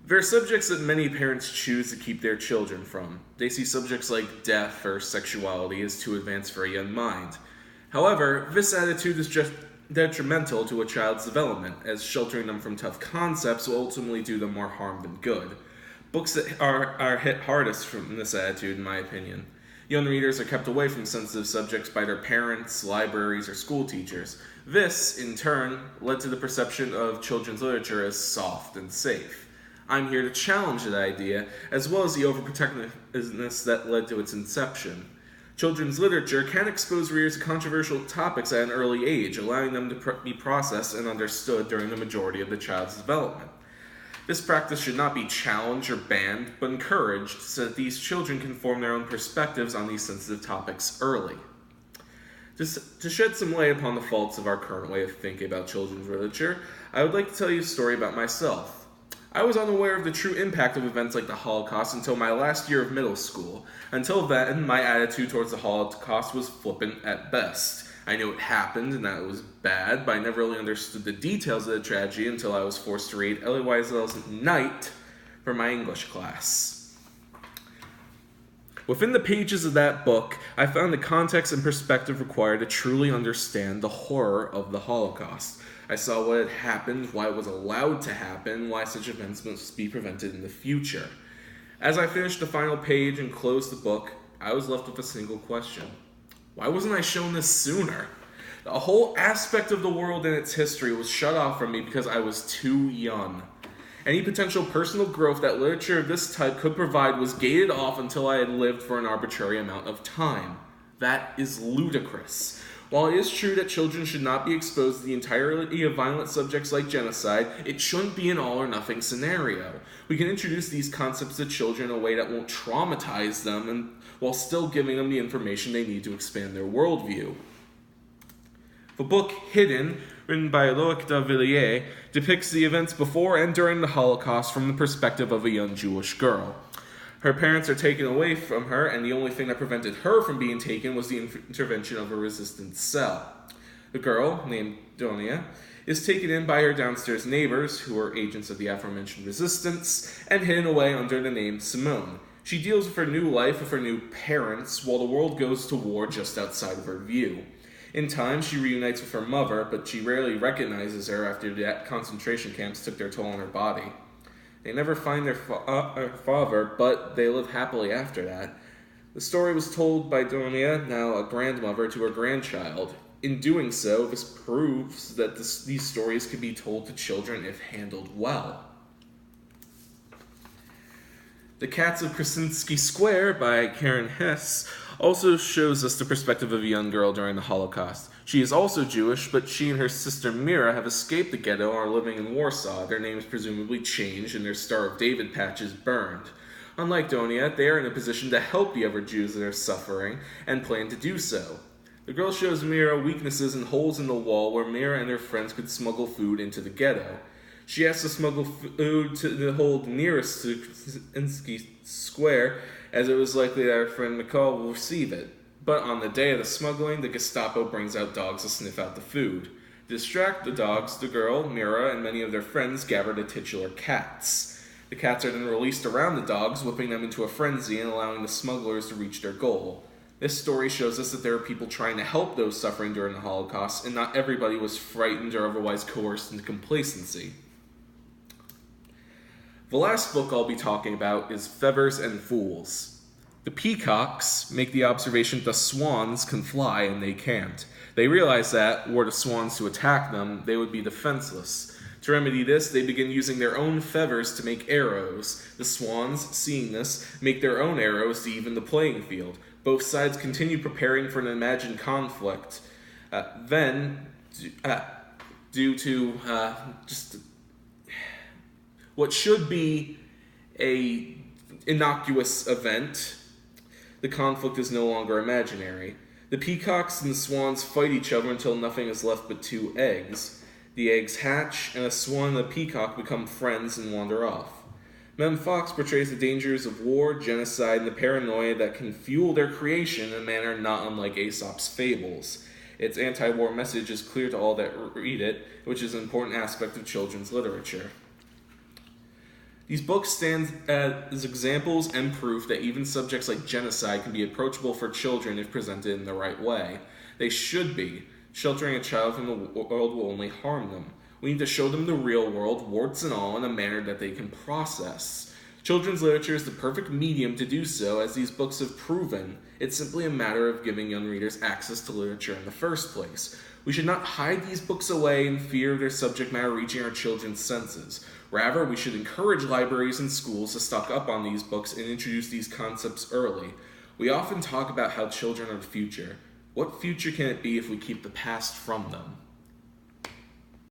There are subjects that many parents choose to keep their children from. They see subjects like death or sexuality as too advanced for a young mind. However, this attitude is just detrimental to a child's development, as sheltering them from tough concepts will ultimately do them more harm than good. Books that are hit hardest from this attitude, in my opinion. Young readers are kept away from sensitive subjects by their parents, libraries, or school teachers. This, in turn, led to the perception of children's literature as soft and safe. I'm here to challenge that idea, as well as the overprotectiveness that led to its inception. Children's literature can expose readers to controversial topics at an early age, allowing them to be processed and understood during the majority of the child's development. This practice should not be challenged or banned, but encouraged so that these children can form their own perspectives on these sensitive topics early. To shed some light upon the faults of our current way of thinking about children's literature, I would like to tell you a story about myself. I was unaware of the true impact of events like the Holocaust until my last year of middle school. Until then, my attitude towards the Holocaust was flippant at best. I knew it happened and that it was bad, but I never really understood the details of the tragedy until I was forced to read Elie Wiesel's Night for my English class. Within the pages of that book, I found the context and perspective required to truly understand the horror of the Holocaust. I saw what had happened, why it was allowed to happen, why such events must be prevented in the future. As I finished the final page and closed the book, I was left with a single question. Why wasn't I shown this sooner? The whole aspect of the world and its history was shut off from me because I was too young. Any potential personal growth that literature of this type could provide was gated off until I had lived for an arbitrary amount of time. That is ludicrous. While it is true that children should not be exposed to the entirety of violent subjects like genocide, it shouldn't be an all-or-nothing scenario. We can introduce these concepts to children in a way that won't traumatize them and while still giving them the information they need to expand their worldview. The book Hidden, written by Loic de Villiers, depicts the events before and during the Holocaust from the perspective of a young Jewish girl. Her parents are taken away from her, and the only thing that prevented her from being taken was the intervention of a resistance cell. The girl, named Donia, is taken in by her downstairs neighbors, who are agents of the aforementioned resistance, and hidden away under the name Simone. She deals with her new life with her new parents, while the world goes to war just outside of her view. In time, she reunites with her mother, but she rarely recognizes her after the concentration camps took their toll on her body. They never find their father, but they live happily after that. The story was told by Donia, now a grandmother, to her grandchild. In doing so, this proves that these stories can be told to children if handled well. The Cats of Krasinski Square by Karen Hess also shows us the perspective of a young girl during the Holocaust. She is also Jewish, but she and her sister Mira have escaped the ghetto and are living in Warsaw. Their names presumably changed and their Star of David patches burned. Unlike Donia, they are in a position to help the other Jews that are suffering and plan to do so. The girl shows Mira weaknesses and holes in the wall where Mira and her friends could smuggle food into the ghetto. She has to smuggle food to the hold nearest to Krasinski Square, as it was likely that her friend McCall will receive it. But on the day of the smuggling, the Gestapo brings out dogs to sniff out the food. To distract the dogs, the girl, Mira, and many of their friends gather the titular cats. The cats are then released around the dogs, whipping them into a frenzy and allowing the smugglers to reach their goal. This story shows us that there are people trying to help those suffering during the Holocaust, and not everybody was frightened or otherwise coerced into complacency. The last book I'll be talking about is Feathers and Fools. The peacocks make the observation that the swans can fly and they can't. They realize that, were the swans to attack them, they would be defenseless. To remedy this, they begin using their own feathers to make arrows. The swans, seeing this, make their own arrows to even the playing field. Both sides continue preparing for an imagined conflict. Due to just what should be a innocuous event, the conflict is no longer imaginary. The peacocks and the swans fight each other until nothing is left but 2 eggs. The eggs hatch, and a swan and a peacock become friends and wander off. Mem Fox portrays the dangers of war, genocide, and the paranoia that can fuel their creation in a manner not unlike Aesop's fables. Its anti-war message is clear to all that read it, which is an important aspect of children's literature. These books stand as examples and proof that even subjects like genocide can be approachable for children if presented in the right way. They should be. Sheltering a child from the world will only harm them. We need to show them the real world, warts and all, in a manner that they can process. Children's literature is the perfect medium to do so, as these books have proven. It's simply a matter of giving young readers access to literature in the first place. We should not hide these books away in fear of their subject matter reaching our children's senses. Rather, we should encourage libraries and schools to stock up on these books and introduce these concepts early. We often talk about how children are the future. What future can it be if we keep the past from them?